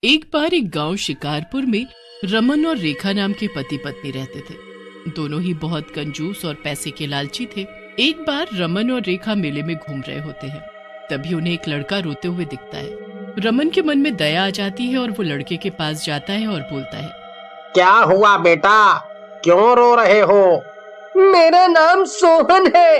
एक बार एक गांव शिकारपुर में रमन और रेखा नाम के पति पत्नी रहते थे। दोनों ही बहुत कंजूस और पैसे के लालची थे। एक बार रमन और रेखा मेले में घूम रहे होते हैं, तभी उन्हें एक लड़का रोते हुए दिखता है। रमन के मन में दया आ जाती है और वो लड़के के पास जाता है और बोलता है, क्या हुआ बेटा, क्यों रो रहे हो? मेरा नाम सोहन है।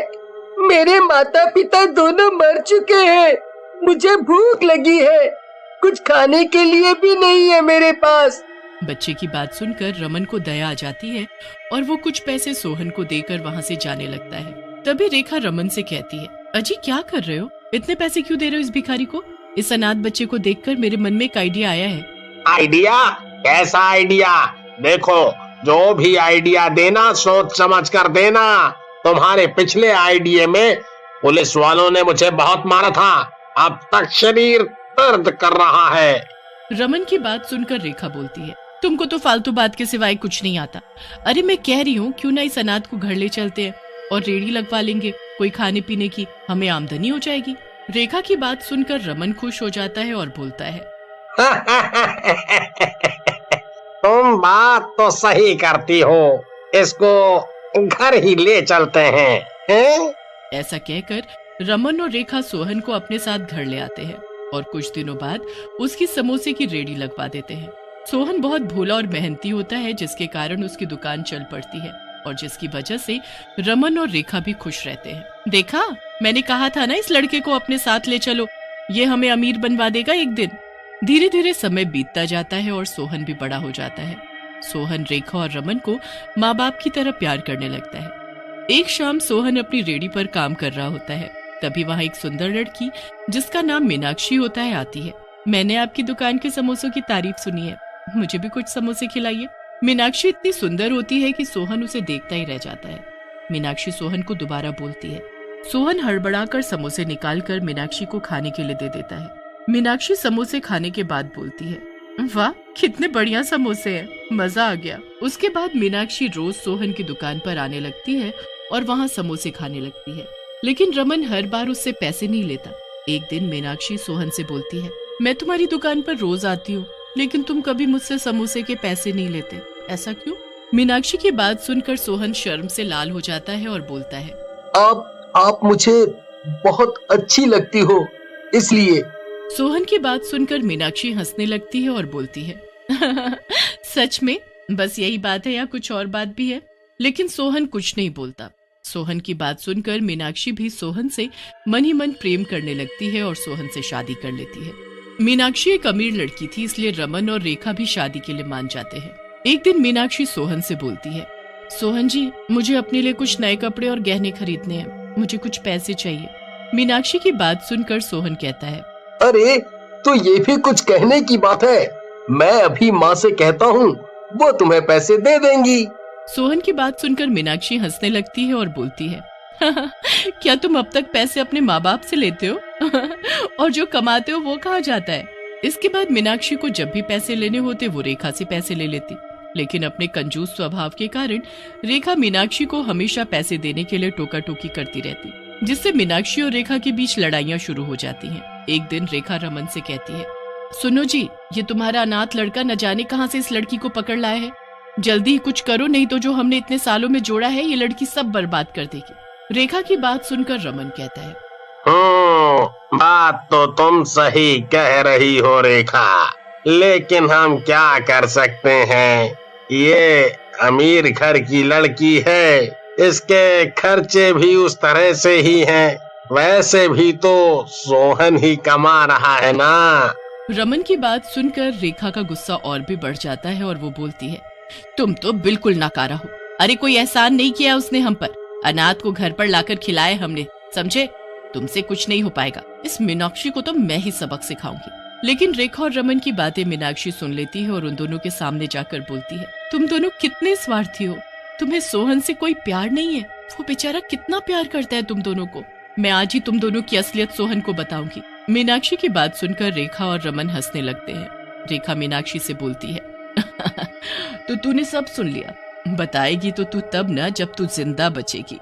मेरे माता पिता दोनों मर चुके हैं। मुझे भूख लगी है, कुछ खाने के लिए भी नहीं है मेरे पास। बच्चे की बात सुनकर रमन को दया आ जाती है और वो कुछ पैसे सोहन को देकर वहाँ से जाने लगता है। तभी रेखा रमन से कहती है, अजी क्या कर रहे हो? इतने पैसे क्यों दे रहे हो इस भिखारी को? इस अनाथ बच्चे को देखकर मेरे मन में एक आइडिया आया है। आइडिया? कैसा आइडिया? देखो, जो भी आइडिया देना सोच समझ कर देना। तुम्हारे पिछले आइडिया में पुलिस वालों ने मुझे बहुत मारा था, अब तक शरीर दर्द कर रहा है। रमन की बात सुनकर रेखा बोलती है, तुमको तो फालतू बात के सिवाय कुछ नहीं आता। अरे मैं कह रही हूँ, क्यों ना इस अनाथ को घर ले चलते हैं और रेड़ी लगवा लेंगे, कोई खाने पीने की हमें आमदनी हो जाएगी। रेखा की बात सुनकर रमन खुश हो जाता है और बोलता है, तुम बात तो सही करती हो, इसको घर ही ले चलते हैं? ऐसा कहकर रमन और रेखा सोहन को अपने साथ घर ले आते हैं और कुछ दिनों बाद उसकी समोसे की रेडी लगवा देते हैं। सोहन बहुत भोला और मेहनती होता है, जिसके कारण उसकी दुकान चल पड़ती है और जिसकी वजह से रमन और रेखा भी खुश रहते हैं। देखा, मैंने कहा था ना, इस लड़के को अपने साथ ले चलो, ये हमें अमीर बनवा देगा एक दिन। धीरे धीरे समय बीतता जाता है और सोहन भी बड़ा हो जाता है। सोहन रेखा और रमन को माँ बाप की तरह प्यार करने लगता है। एक शाम सोहन अपनी रेडी पर काम कर रहा होता है, तभी वहाँ एक सुंदर लड़की जिसका नाम मीनाक्षी होता है आती है। मैंने आपकी दुकान के समोसों की तारीफ सुनी है, मुझे भी कुछ समोसे खिलाइए। मीनाक्षी इतनी सुंदर होती है कि सोहन उसे देखता ही रह जाता है। मीनाक्षी सोहन को दोबारा बोलती है। सोहन हड़बड़ाकर समोसे निकालकर मीनाक्षी को खाने के लिए दे देता है। मीनाक्षी समोसे खाने के बाद बोलती है, वाह कितने बढ़िया समोसे हैं, मजा आ गया। उसके बाद मीनाक्षी रोज सोहन की दुकान पर आने लगती है और वहाँ समोसे खाने लगती है, लेकिन रमन हर बार उससे पैसे नहीं लेता। एक दिन मीनाक्षी सोहन से बोलती है, मैं तुम्हारी दुकान पर रोज आती हूँ, लेकिन तुम कभी मुझसे समोसे के पैसे नहीं लेते, ऐसा क्यों? मीनाक्षी की बात सुनकर सोहन शर्म से लाल हो जाता है और बोलता है, आप मुझे बहुत अच्छी लगती हो, इसलिए। सोहन की बात सुनकर मीनाक्षी हंसने लगती है और बोलती है, सच में? बस यही बात है या कुछ और बात भी है? लेकिन सोहन कुछ नहीं बोलता। सोहन की बात सुनकर मीनाक्षी भी सोहन से मन ही मन प्रेम करने लगती है और सोहन से शादी कर लेती है। मीनाक्षी एक अमीर लड़की थी, इसलिए रमन और रेखा भी शादी के लिए मान जाते हैं। एक दिन मीनाक्षी सोहन से बोलती है, सोहन जी, मुझे अपने लिए कुछ नए कपड़े और गहने खरीदने हैं, मुझे कुछ पैसे चाहिए। मीनाक्षी की बात सुनकर सोहन कहता है, अरे तो ये भी कुछ कहने की बात है, मैं अभी माँ से कहता हूँ, वो तुम्हें पैसे दे देंगी। सोहन की बात सुनकर मीनाक्षी हंसने लगती है और बोलती है, क्या तुम अब तक पैसे अपने माँ बाप से लेते हो? और जो कमाते हो वो कहाँ जाता है? इसके बाद मीनाक्षी को जब भी पैसे लेने होते वो रेखा से पैसे ले लेती, लेकिन अपने कंजूस स्वभाव के कारण रेखा मीनाक्षी को हमेशा पैसे देने के लिए टोका टोकी करती रहती, जिससे मीनाक्षी और रेखा के बीच लड़ाइयाँ शुरू हो जाती हैं। एक दिन रेखा रमन से कहती है, सुनो जी, ये तुम्हारा अनाथ लड़का न जाने कहाँ से इस लड़की को पकड़ लाया है, जल्दी ही कुछ करो, नहीं तो जो हमने इतने सालों में जोड़ा है ये लड़की सब बर्बाद कर देगी। रेखा की बात सुनकर रमन कहता है, बात तो तुम सही कह रही हो रेखा, लेकिन हम क्या कर सकते हैं? ये अमीर घर की लड़की है, इसके खर्चे भी उस तरह से ही हैं। वैसे भी तो सोहन ही कमा रहा है ना। रमन की बात सुनकर रेखा का गुस्सा और भी बढ़ जाता है और वो बोलती है, तुम तो बिल्कुल नाकारा हो। अरे कोई एहसान नहीं किया उसने हम पर, अनाथ को घर पर लाकर खिलाए हमने, समझे? तुमसे कुछ नहीं हो पाएगा। इस मीनाक्षी को तो मैं ही सबक सिखाऊंगी। लेकिन रेखा और रमन की बातें मीनाक्षी सुन लेती है और उन दोनों के सामने जाकर बोलती है, तुम दोनों कितने स्वार्थी हो, तुम्हें सोहन से कोई प्यार नहीं है, वो बेचारा कितना प्यार करता है तुम दोनों को। मैं आज ही तुम दोनों की असलियत सोहन को बताऊंगी। मीनाक्षी की बात सुनकर रेखा और रमन हंसने लगते हैं। रेखा मीनाक्षी से बोलती है, तो तूने सब सुन लिया, बताएगी तो तू तब ना जब तू जिंदा बचेगी।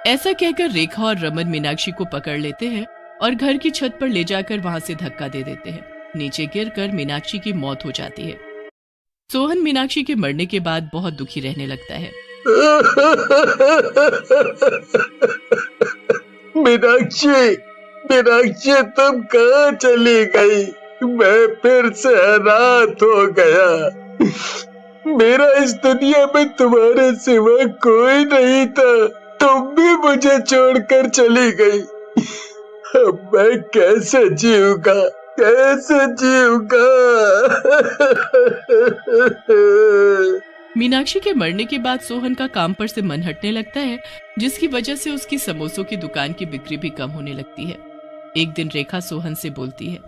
ऐसा कहकर रेखा और रमन मीनाक्षी को पकड़ लेते हैं और घर की छत पर ले जाकर वहां से धक्का दे देते हैं। नीचे गिरकर मीनाक्षी की मौत हो जाती है। सोहन मीनाक्षी के मरने के बाद बहुत दुखी रहने लगता है। मीनाक्षी, मीनाक्षी तुम कहाँ चली गई? मैं फिर से अनाथ हो गया। मेरा इस दुनिया में तुम्हारे सिवा कोई नहीं था। तुम भी मुझे छोड़कर चली गई। अब मैं कैसे जीऊंगा, कैसे जीऊंगा? मीनाक्षी के मरने के बाद सोहन का काम पर से मन हटने लगता है, जिसकी वजह से उसकी समोसों की दुकान की बिक्री भी कम होने लगती है। एक दिन रेखा सोहन से बोलती है,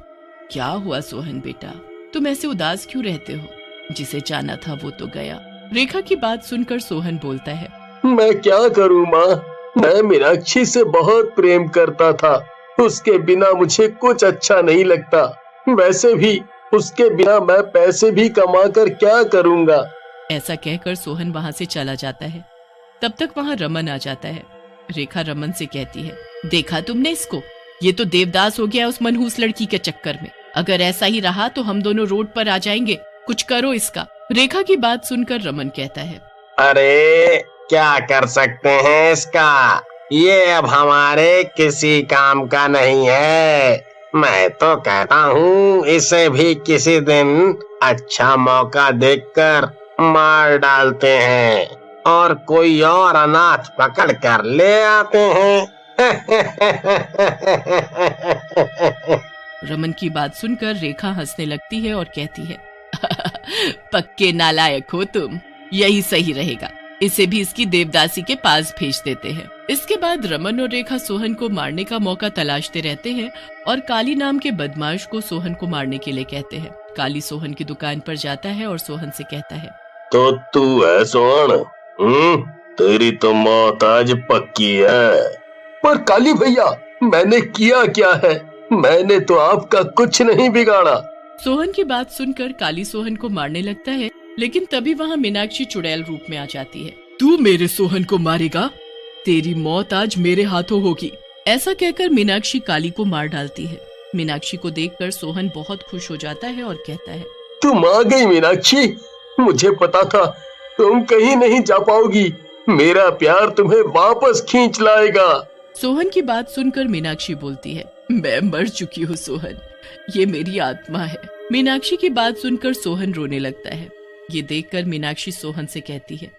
क्या हुआ सोहन बेटा, तुम ऐसे उदास क्यों रहते हो? जिसे जाना था वो तो गया। रेखा की बात सुनकर सोहन बोलता है, मैं क्या करूं माँ, मैं मीनाक्षी से बहुत प्रेम करता था। उसके बिना मुझे कुछ अच्छा नहीं लगता। वैसे भी उसके बिना मैं पैसे भी कमाकर क्या करूंगा? ऐसा कहकर सोहन वहाँ से चला जाता है। तब तक वहाँ रमन आ जाता है। रेखा रमन से कहती है, देखा तुमने इसको, ये तो देवदास हो गया उस मनहूस लड़की के चक्कर में। अगर ऐसा ही रहा तो हम दोनों रोड पर आ जाएंगे, कुछ करो इसका। रेखा की बात सुनकर रमन कहता है, अरे क्या कर सकते हैं इसका, ये अब हमारे किसी काम का नहीं है। मैं तो कहता हूँ इसे भी किसी दिन अच्छा मौका देखकर मार डालते हैं और कोई और अनाथ पकड़ कर ले आते हैं। रमन की बात सुनकर रेखा हंसने लगती है और कहती है, पक्के नालायक हो तुम, यही सही रहेगा। इसे भी इसकी देवदासी के पास भेज देते हैं। इसके बाद रमन और रेखा सोहन को मारने का मौका तलाशते रहते हैं और काली नाम के बदमाश को सोहन को मारने के लिए कहते हैं। काली सोहन की दुकान पर जाता है और सोहन से कहता है, तो तू है सोहन? तेरी तो मौत आज पक्की है। पर काली भैया, मैंने किया क्या है? मैंने तो आपका कुछ नहीं बिगाड़ा। सोहन की बात सुनकर काली सोहन को मारने लगता है, लेकिन तभी वहाँ मीनाक्षी चुड़ैल रूप में आ जाती है। तू मेरे सोहन को मारेगा? तेरी मौत आज मेरे हाथों होगी। ऐसा कहकर मीनाक्षी काली को मार डालती है। मीनाक्षी को देखकर सोहन बहुत खुश हो जाता है और कहता है, तुम आ गई मीनाक्षी, मुझे पता था तुम कहीं नहीं जा पाओगी। मेरा प्यार तुम्हें वापस खींच लाएगा। सोहन की बात सुनकर मीनाक्षी बोलती है, मैं मर चुकी हूँ सोहन, ये मेरी आत्मा है। मीनाक्षी की बात सुनकर सोहन रोने लगता है। ये देखकर मीनाक्षी सोहन से कहती है,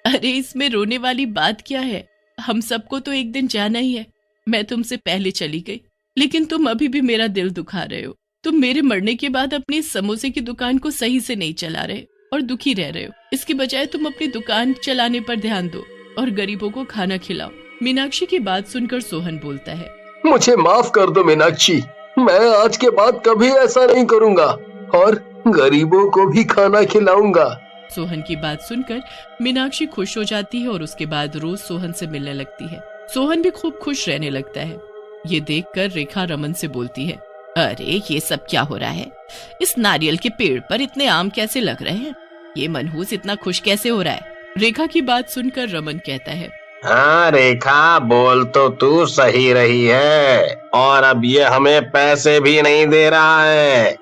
अरे इसमें रोने वाली बात क्या है, हम सबको तो एक दिन जाना ही है। मैं तुमसे पहले चली गई, लेकिन तुम अभी भी मेरा दिल दुखा रहे हो। तुम मेरे मरने के बाद अपनी समोसे की दुकान को सही से नहीं चला रहे और दुखी रह रहे हो। इसकी बजाय तुम अपनी दुकान चलाने पर ध्यान दो और गरीबों को खाना खिलाओ। मीनाक्षी की बात सुनकर सोहन बोलता है, मुझे माफ कर दो मीनाक्षी, मैं आज के बाद कभी ऐसा नहीं करूँगा और गरीबों को भी खाना खिलाऊंगा। सोहन की बात सुनकर मीनाक्षी खुश हो जाती है और उसके बाद रोज सोहन से मिलने लगती है। सोहन भी खूब खुश रहने लगता है। ये देखकर रेखा रमन से बोलती है, अरे ये सब क्या हो रहा है? इस नारियल के पेड़ पर इतने आम कैसे लग रहे हैं? ये मनहूस इतना खुश कैसे हो रहा है? रेखा की बात सुनकर रमन कहता है, हाँ रेखा, बोल तो तू सही रही है और अब ये हमें पैसे भी नहीं दे रहा है।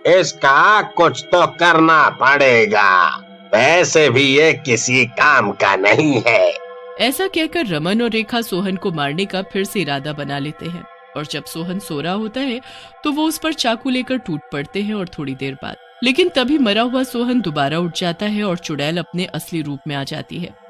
इसका कुछ तो करना पड़ेगा, पैसे भी ये किसी काम का नहीं है। ऐसा कहकर रमन और रेखा सोहन को मारने का फिर से इरादा बना लेते हैं और जब सोहन सो रहा होता है तो वो उस पर चाकू लेकर टूट पड़ते हैं और थोड़ी देर बाद लेकिन तभी मरा हुआ सोहन दोबारा उठ जाता है और चुड़ैल अपने असली रूप में आ जाती है।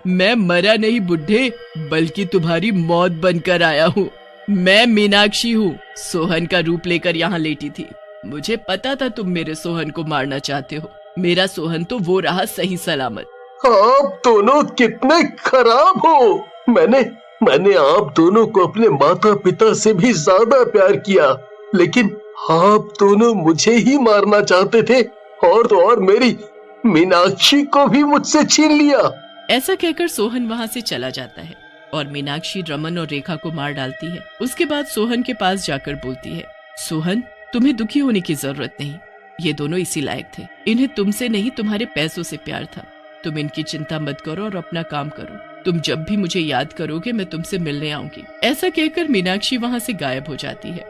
मैं मरा नहीं बुड्ढे, बल्कि तुम्हारी मौत बनकर आया हूँ। मैं मीनाक्षी हूँ, सोहन का रूप लेकर यहाँ लेटी थी। मुझे पता था तुम मेरे सोहन को मारना चाहते हो। मेरा सोहन तो वो रहा सही सलामत। आप दोनों कितने खराब हो। मैंने आप दोनों को अपने माता पिता से भी ज्यादा प्यार किया, लेकिन आप दोनों मुझे ही मारना चाहते थे और तो और मेरी मीनाक्षी को भी मुझसे छीन लिया। ऐसा कहकर सोहन वहाँ से चला जाता है और मीनाक्षी रमन और रेखा को मार डालती है। उसके बाद सोहन के पास जाकर बोलती है, सोहन तुम्हें दुखी होने की जरूरत नहीं, ये दोनों इसी लायक थे। इन्हें तुमसे नहीं तुम्हारे पैसों से प्यार था। तुम इनकी चिंता मत करो और अपना काम करो। तुम जब भी मुझे याद करोगे मैं तुमसे मिलने आऊंगी। ऐसा कहकर मीनाक्षी वहाँ से गायब हो जाती है।